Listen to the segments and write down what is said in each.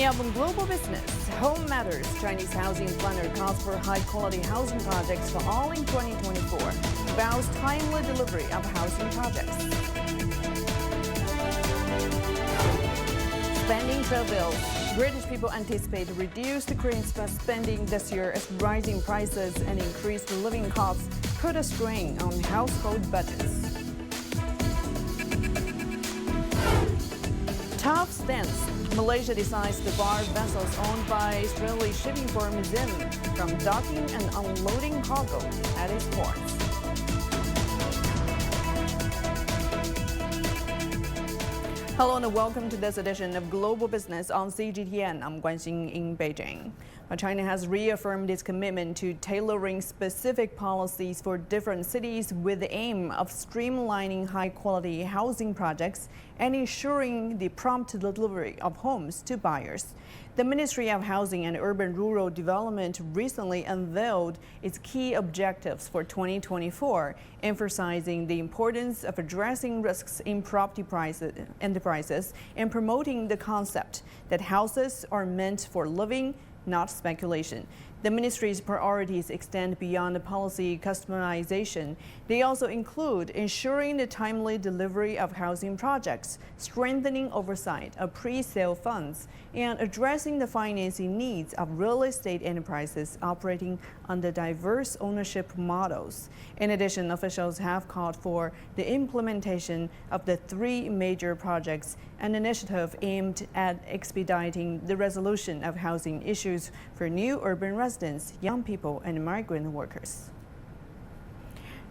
Coming up on Global Business, Home Matters, Chinese housing planner calls for high-quality housing projects for all in 2024, vows timely delivery of housing projects. Spending travails. British people anticipate reduced Christmas spending this year as rising prices and increased living costs put a strain on household budgets. Tough stance. Malaysia decides to bar vessels owned by Israeli shipping firm Zim from docking and unloading cargo at its ports. Hello and welcome to this edition of Global Business on CGTN. I'm Guan Xing in Beijing. China has reaffirmed its commitment to tailoring specific policies for different cities with the aim of streamlining high-quality housing projects and ensuring the prompt delivery of homes to buyers. The Ministry of Housing and Urban-Rural Development recently unveiled its key objectives for 2024, emphasizing the importance of addressing risks in property enterprises and promoting the concept that houses are meant for living, not speculation. The ministry's priorities extend beyond the policy customization. They also include ensuring the timely delivery of housing projects, strengthening oversight of pre-sale funds, and addressing the financing needs of real estate enterprises operating under diverse ownership models. In addition, officials have called for the implementation of the three major projects, an initiative aimed at expediting the resolution of housing issues for new urban residents, young people, and migrant workers.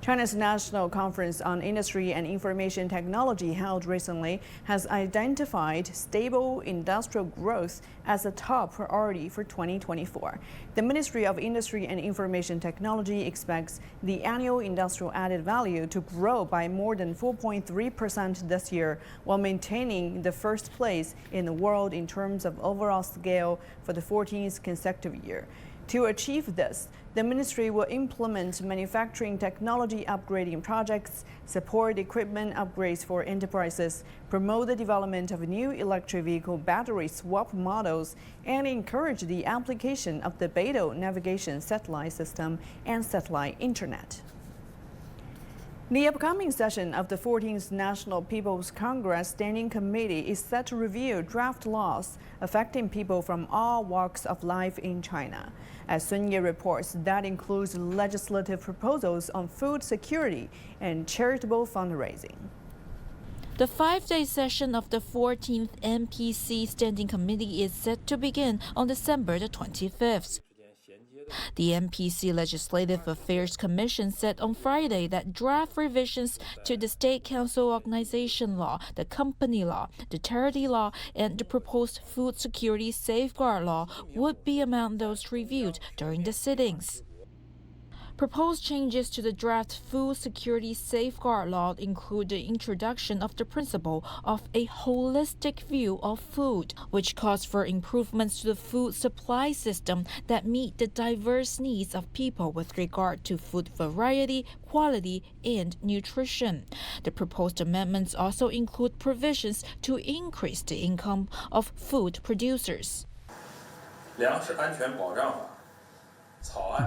China's National Conference on Industry and Information Technology held recently has identified stable industrial growth as a top priority for 2024. The Ministry of Industry and Information Technology expects the annual industrial added value to grow by more than 4.3% this year, while maintaining the first place in the world in terms of overall scale for the 14th consecutive year. To achieve this, the ministry will implement manufacturing technology upgrading projects, support equipment upgrades for enterprises, promote the development of new electric vehicle battery swap models, and encourage the application of the Beidou navigation satellite system and satellite internet. The upcoming session of the 14th National People's Congress Standing Committee is set to review draft laws affecting people from all walks of life in China. As Sun Ye reports, that includes legislative proposals on food security and charitable fundraising. The 5-day session of the 14th NPC Standing Committee is set to begin on December the 25th. The NPC Legislative Affairs Commission said on Friday that draft revisions to the State Council Organization Law, the Company Law, the Charity Law, and the proposed Food Security Safeguard Law would be among those reviewed during the sittings. Proposed changes to the draft Food Security Safeguard Law include the introduction of the principle of a holistic view of food, which calls for improvements to the food supply system that meet the diverse needs of people with regard to food variety, quality, and nutrition. The proposed amendments also include provisions to increase the income of food producers.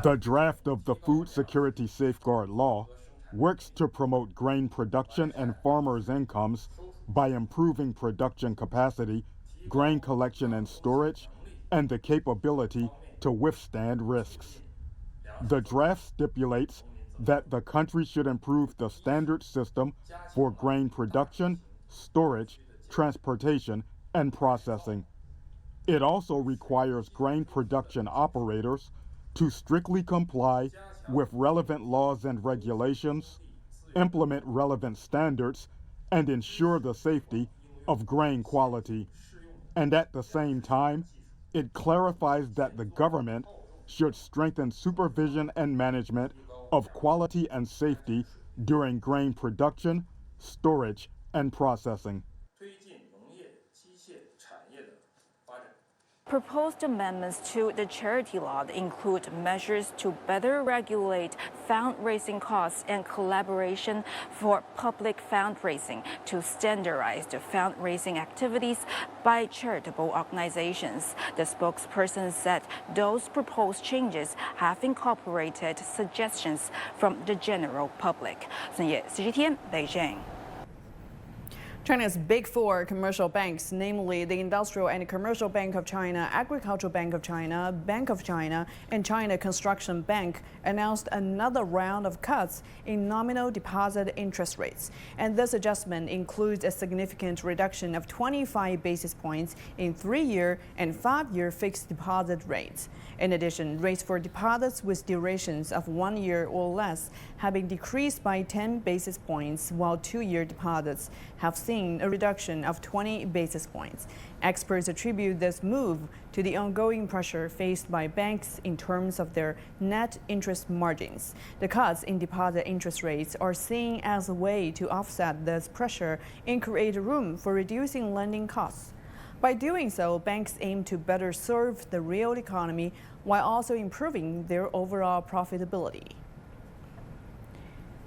The draft of the Food Security Safeguard Law works to promote grain production and farmers' incomes by improving production capacity, grain collection and storage, and the capability to withstand risks. The draft stipulates that the country should improve the standard system for grain production, storage, transportation, and processing. It also requires grain production operators to strictly comply with relevant laws and regulations, implement relevant standards, and ensure the safety of grain quality. And at the same time, it clarifies that the government should strengthen supervision and management of quality and safety during grain production, storage, and processing. proposed amendments to the charity law include measures to better regulate fundraising costs and collaboration for public fundraising to standardize the fundraising activities by charitable organizations. The spokesperson said those proposed changes have incorporated suggestions from the general public. Sun Ye, CGTN, Beijing. China's big four commercial banks, namely the Industrial and Commercial Bank of China, Agricultural Bank of China, Bank of China, and China Construction Bank, announced another round of cuts in nominal deposit interest rates. And this adjustment includes a significant reduction of 25 basis points in 3-year and 5-year fixed deposit rates. In addition, rates for deposits with durations of 1 year or less have been decreased by 10 basis points, while 2-year deposits have seen a reduction of 20 basis points. Experts attribute this move to the ongoing pressure faced by banks in terms of their net interest margins. The cuts in deposit interest rates are seen as a way to offset this pressure and create room for reducing lending costs. By doing so, banks aim to better serve the real economy while also improving their overall profitability.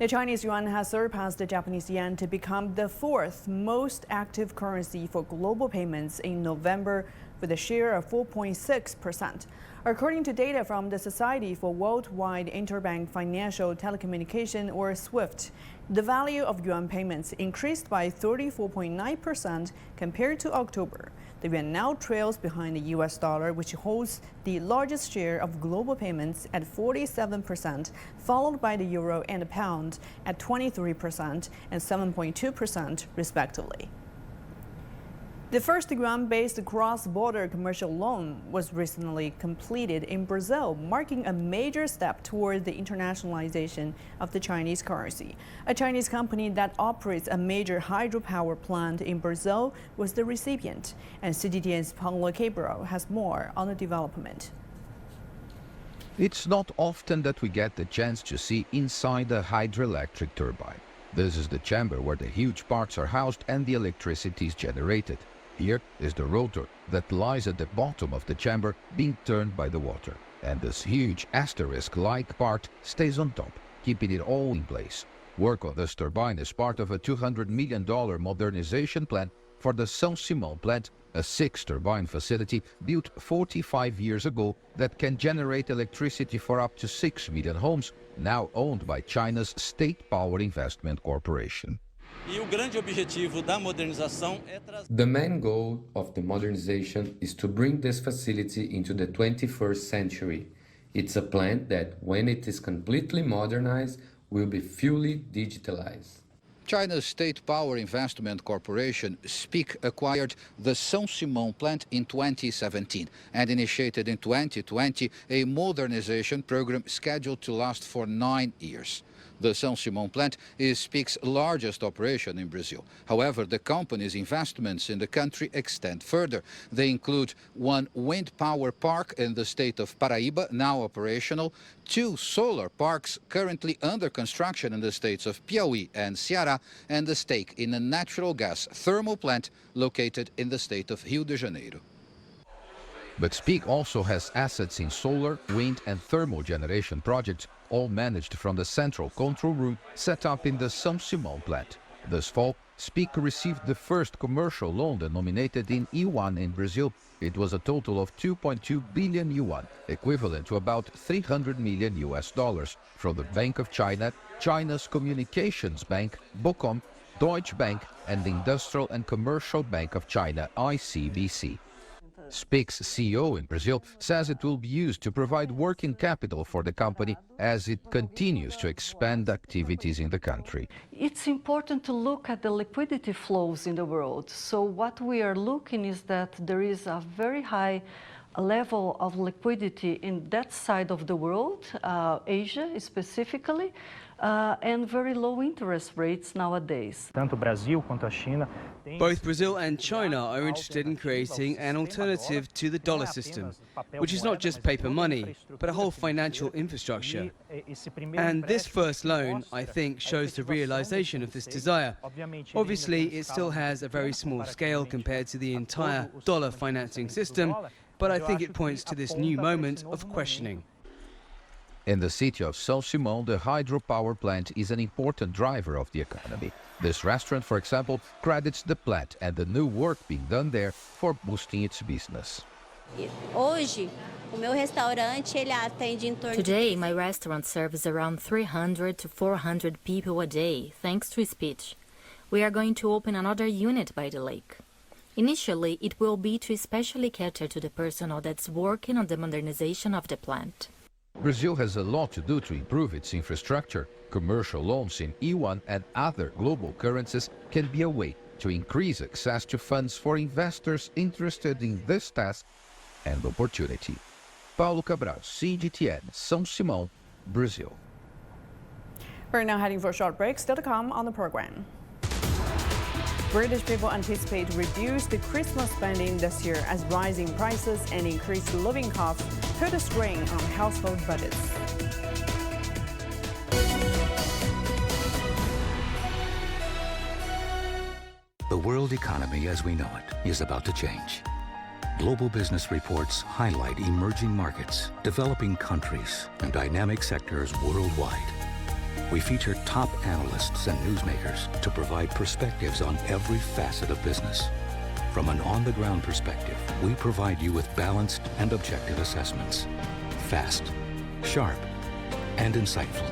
The Chinese yuan has surpassed the Japanese yen to become the 4th most active currency for global payments in November, with a share of 4.6%. According to data from the Society for Worldwide Interbank Financial Telecommunication, or SWIFT, the value of yuan payments increased by 34.9% compared to October. The yuan now trails behind the US dollar, which holds the largest share of global payments at 47%, followed by the euro and the pound at 23% and 7.2% respectively. The first yuan-based cross-border commercial loan was recently completed in Brazil, marking a major step toward the internationalization of the Chinese currency. A Chinese company that operates a major hydropower plant in Brazil was the recipient, and CGTN's Paulo Cabral has more on the development. It's not often that we get the chance to see inside a hydroelectric turbine. This is the chamber where the huge parts are housed and the electricity is generated. Here is the rotor that lies at the bottom of the chamber being turned by the water. And this huge asterisk-like part stays on top, keeping it all in place. Work on this turbine is part of a $200 million modernization plan for the Saint-Simon plant, a 6-turbine facility built 45 years ago that can generate electricity for up to 6 million homes, now owned by China's State Power Investment Corporation. The main goal of the modernization is to bring this facility into the 21st century. It's a plant that, when it is completely modernized, will be fully digitalized. China's State Power Investment Corporation, SPIC, acquired the Saint-Simon plant in 2017 and initiated in 2020 a modernization program scheduled to last for 9 years. The Saint-Simon plant is SPIC's largest operation in Brazil. However, the company's investments in the country extend further. They include one wind power park in the state of Paraíba, now operational, 2 solar parks currently under construction in the states of Piauí and Ceará, and a stake in a natural gas thermal plant located in the state of Rio de Janeiro. But SPIC also has assets in solar, wind and thermal generation projects, all managed from the central control room set up in the Saint-Simon plant. This fall, SPIC received the first commercial loan denominated in yuan in Brazil. It was a total of 2.2 billion yuan, equivalent to about $300 million from the Bank of China, China's Communications Bank, BOCOM, Deutsche Bank, and the Industrial and Commercial Bank of China, ICBC. SPIC's CEO in Brazil says it will be used to provide working capital for the company as it continues to expand activities in the country. It's important to look at the liquidity flows in the world. So what we are looking is that there is a very high level of liquidity in that side of the world, Asia specifically, and very low interest rates nowadays. Both Brazil and China are interested in creating an alternative to the dollar system, which is not just paper money, but a whole financial infrastructure. And this first loan, I think, shows the realization of this desire. Obviously, it still has a very small scale compared to the entire dollar financing system, but I think it points to this new moment of questioning. In the city of Saint-Simon, the hydropower plant is an important driver of the economy. This restaurant, for example, credits the plant and the new work being done there for boosting its business. Today, my restaurant serves around 300 to 400 people a day, thanks to speech. We are going to open another unit by the lake. Initially, it will be to especially cater to the personnel that's working on the modernization of the plant. Brazil has a lot to do to improve its infrastructure. Commercial loans in yuan and other global currencies can be a way to increase access to funds for investors interested in this task and opportunity. Paulo Cabral, CGTN, São Simão, Brazil. We're now heading for a short break. Still to come on the program. British people anticipate reduced Christmas spending this year as rising prices and increased living costs put a strain on household budgets. The world economy as we know it is about to change. Global business reports highlight emerging markets, developing countries, and dynamic sectors worldwide. We feature top analysts and newsmakers to provide perspectives on every facet of business. From an on-the-ground perspective, we provide you with balanced and objective assessments. Fast, sharp, and insightful.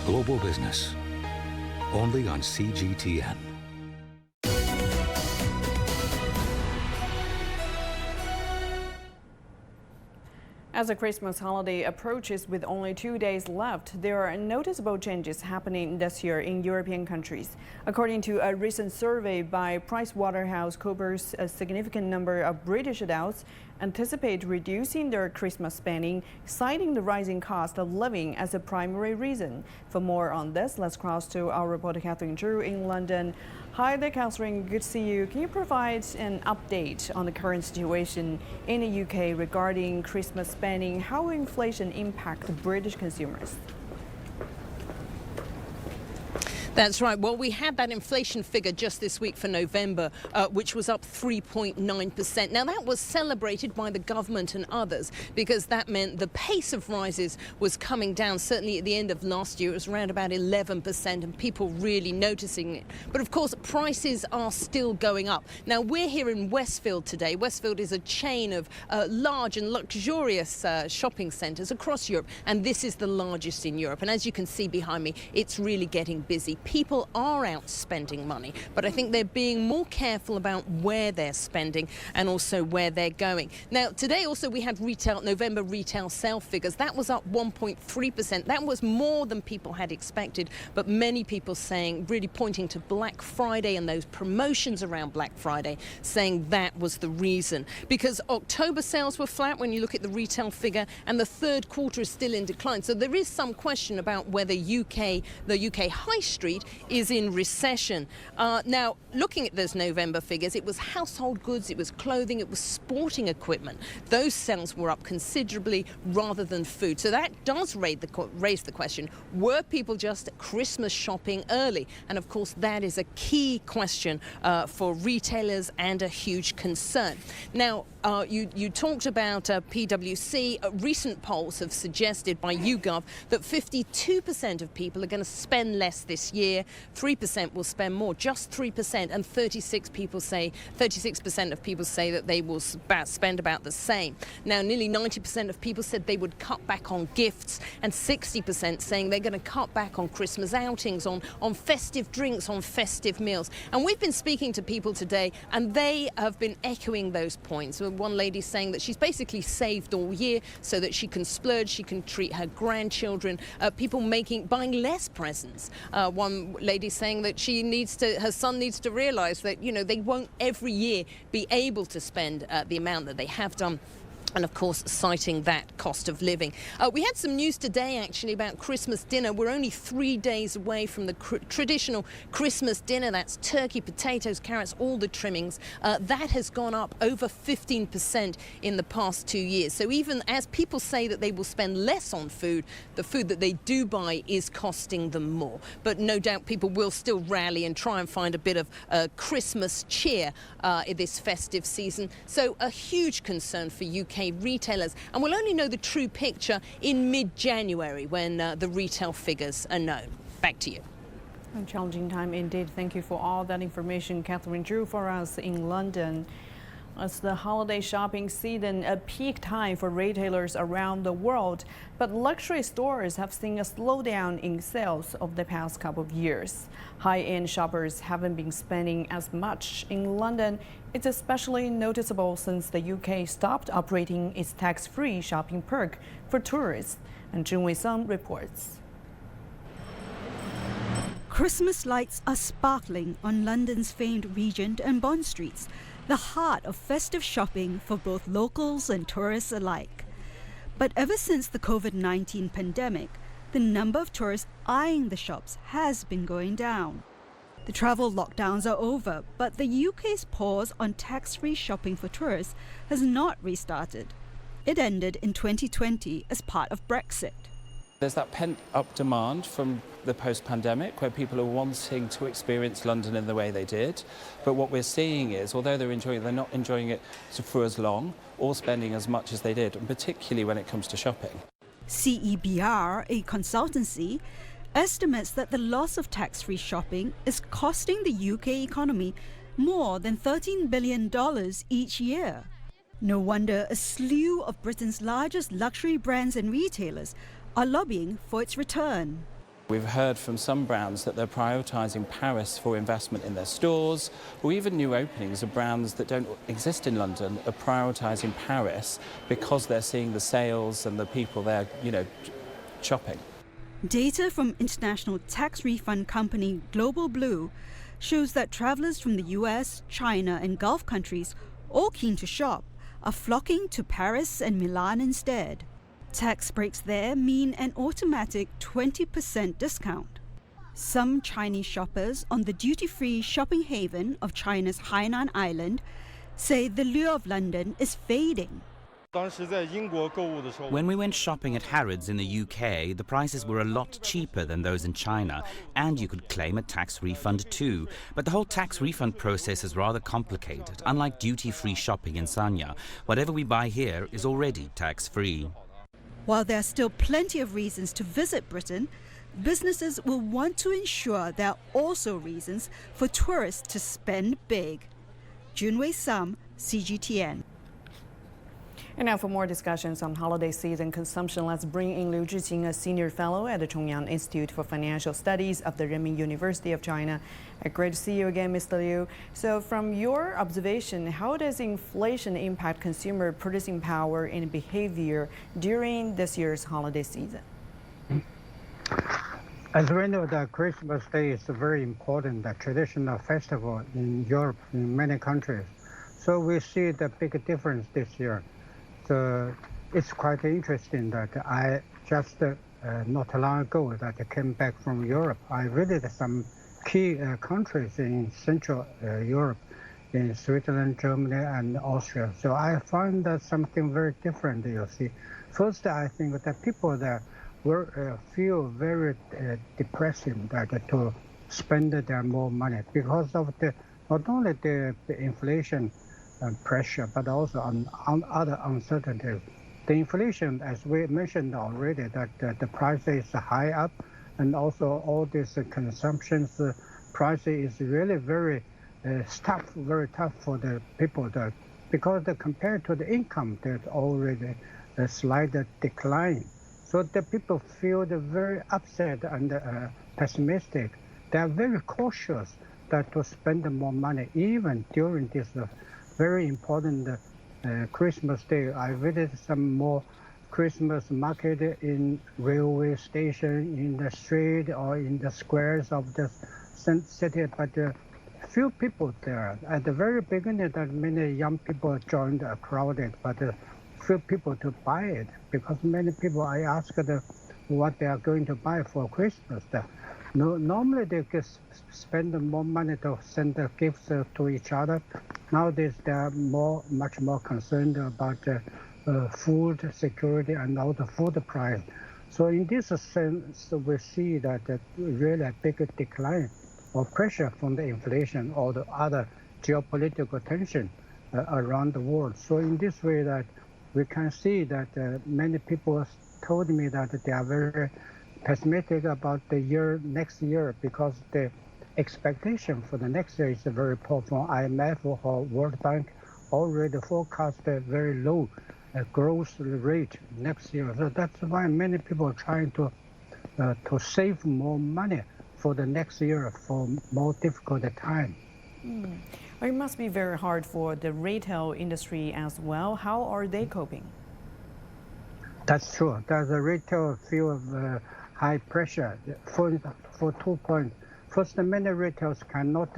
Global Business. Only on CGTN. As the Christmas holiday approaches with only 2 days left, there are noticeable changes happening this year in European countries. According to a recent survey by PricewaterhouseCoopers, a significant number of British adults anticipate reducing their Christmas spending, citing the rising cost of living as a primary reason. For more on this, let's cross to our reporter Catherine Drew in London. Hi there, Catherine. Good to see you. Can you provide an update on the current situation in the UK regarding Christmas spending? How will inflation impact the British consumers? That's right. Well, we had that inflation figure just this week for November, which was up 3.9%. Now, that was celebrated by the government and others because that meant the pace of rises was coming down. Certainly at the end of last year, it was around about 11% and people really noticing it. But of course, prices are still going up. Now, we're here in Westfield today. Westfield is a chain of large and luxurious shopping centres across Europe, and this is the largest in Europe. And as you can see behind me, it's really getting busy. People are out spending money, but I think they're being more careful about where they're spending and also where they're going. Now, today also we had November retail sale figures. That was up 1.3%. That was more than people had expected, but many people saying, really pointing to Black Friday and those promotions around Black Friday, saying that was the reason. Because October sales were flat when you look at the retail figure, and the third quarter is still in decline. So there is some question about whether the UK high street is in recession. Now, looking at those November figures, it was household goods, it was clothing, it was sporting equipment. Those sales were up considerably rather than food. So that does raise the question, were people just Christmas shopping early? And of course, that is a key question for retailers and a huge concern. Now, you talked about PwC. Recent polls have suggested by YouGov that 52% of people are going to spend less this year. 3% will spend more, just 3%, and 36% of people say that they will spend about the same. Now, nearly 90% of people said they would cut back on gifts, and 60% saying they're going to cut back on Christmas outings, on festive drinks, on festive meals. And we've been speaking to people today, and they have been echoing those points. One lady saying that she's basically saved all year so that she can splurge, she can treat her grandchildren, people buying less presents. One lady saying that her son needs to realise that, they won't every year be able to spend the amount that they have done And of course, citing that cost of living. We had some news today, actually, about Christmas dinner. We're only 3 days away from the traditional Christmas dinner. That's turkey, potatoes, carrots, all the trimmings. That has gone up over 15% in the past 2 years. So even as people say that they will spend less on food, the food that they do buy is costing them more. But no doubt people will still rally and try and find a bit of Christmas cheer in this festive season. So a huge concern for UK retailers, and we'll only know the true picture in mid-January when the retail figures are known. Back to you. A challenging time indeed. Thank you for all that information, Catherine Drew, for us in London. It's the holiday shopping season, a peak time for retailers around the world, but luxury stores have seen a slowdown in sales over the past couple of years. High-end shoppers haven't been spending as much. In London, it's especially noticeable since the UK stopped operating its tax-free shopping perk for tourists. And Junwei Sum reports. Christmas lights are sparkling on London's famed Regent and Bond Streets, the heart of festive shopping for both locals and tourists alike. But ever since the COVID-19 pandemic, the number of tourists eyeing the shops has been going down. The travel lockdowns are over, but the UK's pause on tax-free shopping for tourists has not restarted. It ended in 2020 as part of Brexit. There's that pent-up demand from the post-pandemic where people are wanting to experience London in the way they did. But what we're seeing is, although they're not enjoying it for as long or spending as much as they did, and particularly when it comes to shopping. CEBR, a consultancy, estimates that the loss of tax-free shopping is costing the UK economy more than $13 billion each year. No wonder a slew of Britain's largest luxury brands and retailers are lobbying for its return. We've heard from some brands that they're prioritising Paris for investment in their stores, or even new openings of brands that don't exist in London are prioritising Paris because they're seeing the sales and the people there, shopping. Data from international tax refund company Global Blue shows that travellers from the US, China and Gulf countries, all keen to shop, are flocking to Paris and Milan instead. Tax breaks there mean an automatic 20% discount. Some Chinese shoppers on the duty-free shopping haven of China's Hainan Island say the lure of London is fading. When we went shopping at Harrods in the UK, the prices were a lot cheaper than those in China, and you could claim a tax refund too. But the whole tax refund process is rather complicated. Unlike duty-free shopping in Sanya, whatever we buy here is already tax-free. While there are still plenty of reasons to visit Britain, businesses will want to ensure there are also reasons for tourists to spend big. Junwei Sum, CGTN. And now for more discussions on holiday season consumption, let's bring in Liu Zhiqing, a senior fellow at the Chongyang Institute for Financial Studies of the Renmin University of China. Great to see you again, Mr. Liu. So from your observation, how does inflation impact consumer purchasing power and behavior during this year's holiday season? As we know, the Christmas Day is a very important traditional festival in Europe, in many countries. So we see the big difference this year. So it's quite interesting that I just not long ago that I came back from Europe. I visited some key countries in Central Europe, in Switzerland, Germany, and Austria. So I found that something very different. You see, first I think that people there feel very depressing that to spend their more money because of not only the inflation pressure, but also on other uncertainties. The inflation, as we mentioned already, that the price is high up, and also all this consumption price is really very tough for the people that, because compared to the income, there's already a slight decline. So the people feel very upset and pessimistic. They are very cautious that to spend more money even during this very important Christmas Day. I visited some more Christmas market in railway station, in the street, or in the squares of the city, but few people there. At the very beginning, that many young people joined crowded, but few people to buy it, because many people, I asked them what they are going to buy for Christmas. Normally they just spend more money to send gifts to each other. Nowadays they are much more concerned about food security and also food price. So in this sense, we see that really a big decline or pressure from the inflation or the other geopolitical tension around the world. So in this way, that we can see that many people told me that they are very pessimistic about the next year, because the expectation for the next year is very poor. From IMF or World Bank already forecast a very low growth rate next year. So that's why many people are trying to save more money for the next year, for more difficult time. It must be very hard for the retail industry as well. How are they coping? That's true. The retail feel high pressure for 2 points. First, many retailers cannot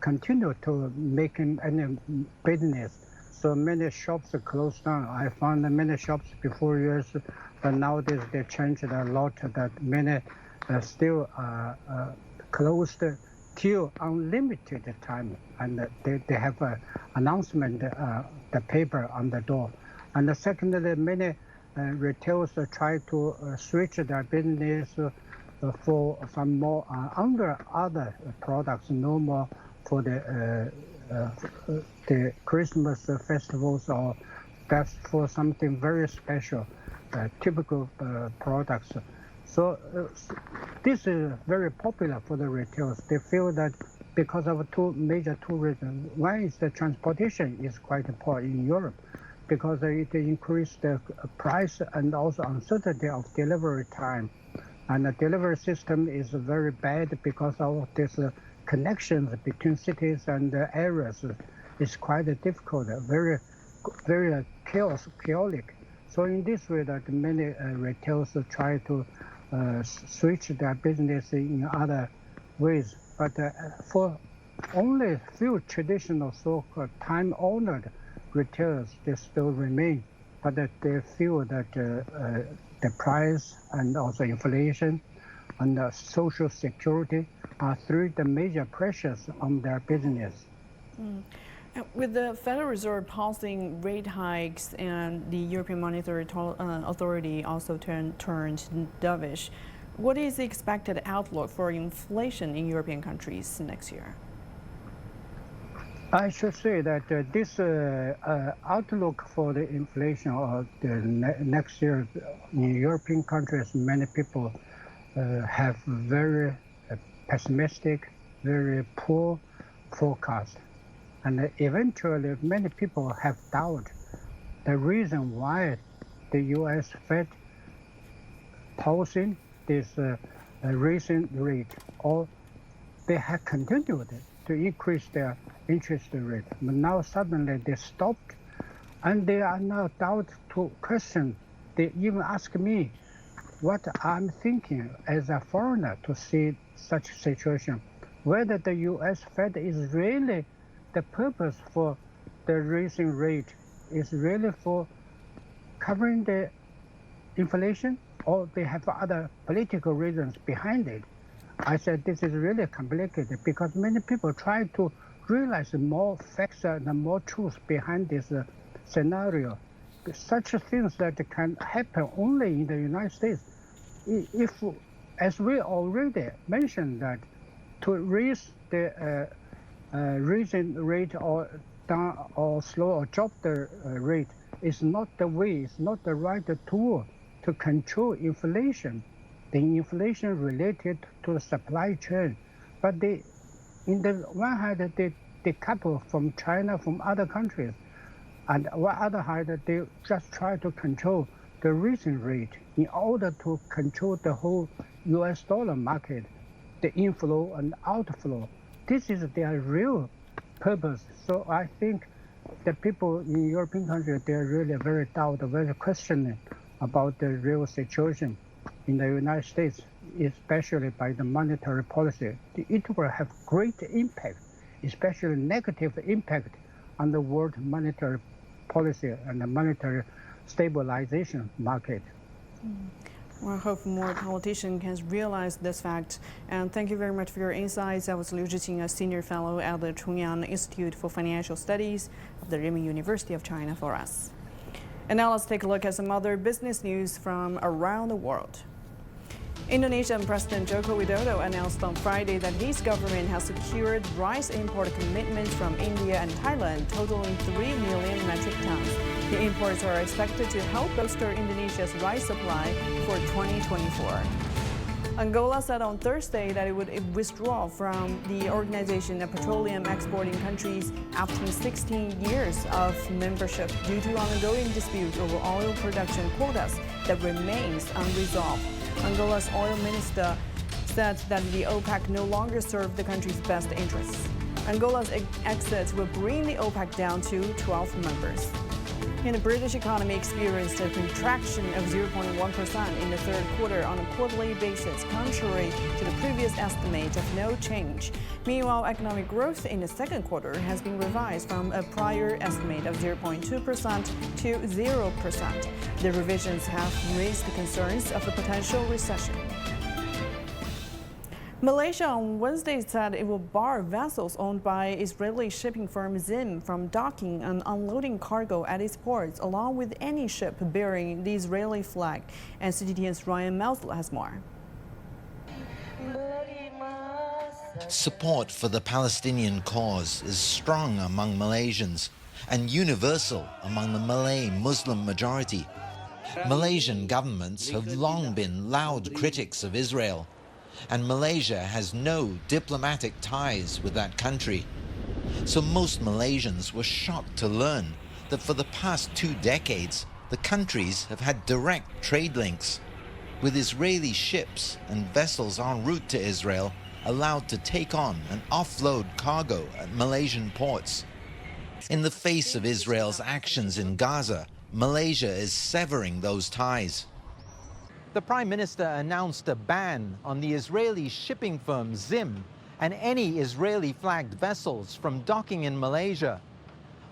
continue to make any business. So many shops are closed down. I found many shops before years, but nowadays they changed a lot. That many still closed till unlimited time, and they have an announcement, the paper on the door. And secondly, many retailers try to switch their business for some more under other products, no more for the Christmas festivals, or that's for something very special, typical products. So this is very popular for the retailers. They feel that because of two reasons. One is the transportation is quite poor in Europe, because it increased the price and also uncertainty of delivery time. And the delivery system is very bad because of this connections between cities and areas is quite difficult, very chaotic. So in this way, that many retailers try to switch their business in other ways. But for only few traditional so-called time-honored retailers, they still remain. But they feel that the price and also inflation and social security are three the major pressures on their business. With the Federal Reserve pausing rate hikes and the European Monetary Authority also turned dovish, what is the expected outlook for inflation in European countries next year? I should say that this outlook for the inflation of the next year in European countries, many people have very pessimistic, very poor forecast. And eventually, many people have doubt the reason why the U.S. Fed pausing this raising rate, or they have continued to increase their interest rate. But now suddenly they stopped, and they are now doubt to question. They even ask me what I'm thinking as a foreigner to see such situation, whether the U.S. Fed is really the purpose for the raising rate is really for covering the inflation, or they have other political reasons behind it. I said this is really complicated, because many people try to realize more facts and more truth behind this scenario. Such things that can happen only in the United States. If, as we already mentioned, that to raise the raising rate or down or slow or drop the rate is not the way, it's not the right tool to control inflation. The inflation related to the supply chain. But in the one hand, they decouple from China, from other countries. And on the other hand, they just try to control the raising rate in order to control the whole US dollar market, the inflow and outflow. This is their real purpose. So I think the people in European countries, they're really very doubtful, very questioning about the real situation in the United States, especially by the monetary policy. It will have great impact, especially negative impact on the world monetary policy and the monetary stabilization market. Well, I hope more politicians can realize this fact. And thank you very much for your insights. That was Liu Zhiqing, a senior fellow at the Chungyang Institute for Financial Studies of the Renmin University of China for us. And now let's take a look at some other business news from around the world. Indonesian President Joko Widodo announced on Friday that his government has secured rice import commitments from India and Thailand totaling 3 million metric tons. The imports are expected to help bolster Indonesia's rice supply for 2024. Angola said on Thursday that it would withdraw from the Organization of Petroleum Exporting Countries after 16 years of membership due to ongoing dispute over oil production quotas that remains unresolved. Angola's oil minister said that the OPEC no longer serve the country's best interests. Angola's exit will bring the OPEC down to 12 members. And the British economy experienced a contraction of 0.1% in the third quarter on a quarterly basis, contrary to the previous estimate of no change. Meanwhile, economic growth in the second quarter has been revised from a prior estimate of 0.2% to 0%. The revisions have raised the concerns of a potential recession. Malaysia on Wednesday said it will bar vessels owned by Israeli shipping firm Zim from docking and unloading cargo at its ports, along with any ship bearing the Israeli flag. And CGTN's Ryan Meltzel has more. Support for the Palestinian cause is strong among Malaysians and universal among the Malay Muslim majority. Malaysian governments have long been loud critics of Israel, and Malaysia has no diplomatic ties with that country. So most Malaysians were shocked to learn that for the past 2 decades, the countries have had direct trade links, with Israeli ships and vessels en route to Israel allowed to take on and offload cargo at Malaysian ports. In the face of Israel's actions in Gaza, Malaysia is severing those ties. The Prime Minister announced a ban on the Israeli shipping firm Zim and any Israeli-flagged vessels from docking in Malaysia.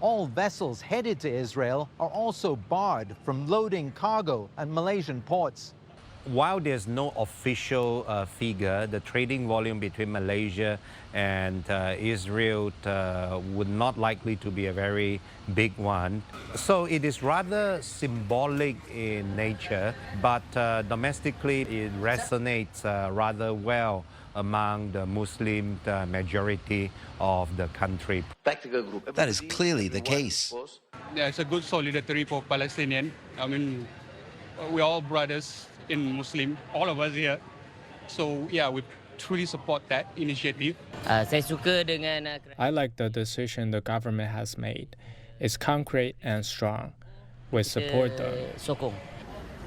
All vessels headed to Israel are also barred from loading cargo at Malaysian ports. While there's no official figure, the trading volume between Malaysia and Israel would not likely to be a very big one. So it is rather symbolic in nature, but domestically it resonates rather well among the Muslim majority of the country. That is clearly the case. Yeah, it's a good solidarity for Palestinian. I mean, we're all brothers in Muslim, all of us here. So yeah, we truly support that initiative. I like the decision the government has made. It's concrete and strong. We support them.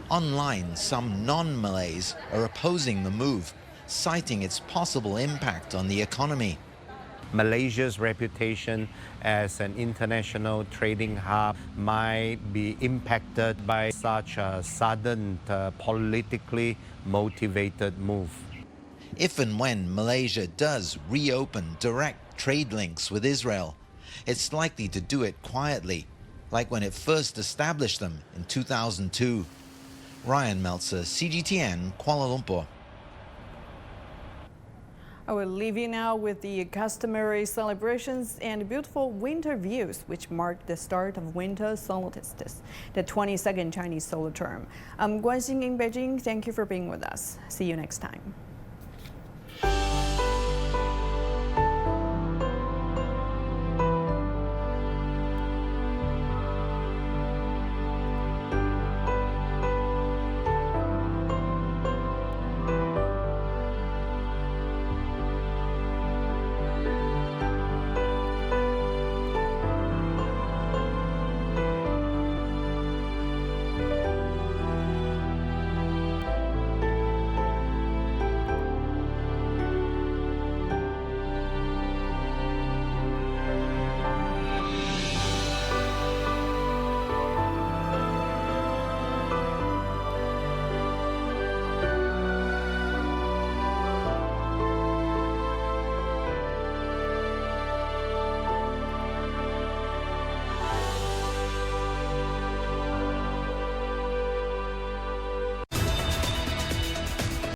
Online, some non-Malays are opposing the move, citing its possible impact on the economy. Malaysia's reputation as an international trading hub might be impacted by such a sudden politically motivated move. If and when Malaysia does reopen direct trade links with Israel, it's likely to do it quietly, like when it first established them in 2002. Ryan Meltzer, CGTN, Kuala Lumpur. I will leave you now with the customary celebrations and beautiful winter views, which mark the start of winter solstice, the 22nd Chinese solar term. I'm Guanxing in Beijing. Thank you for being with us. See you next time.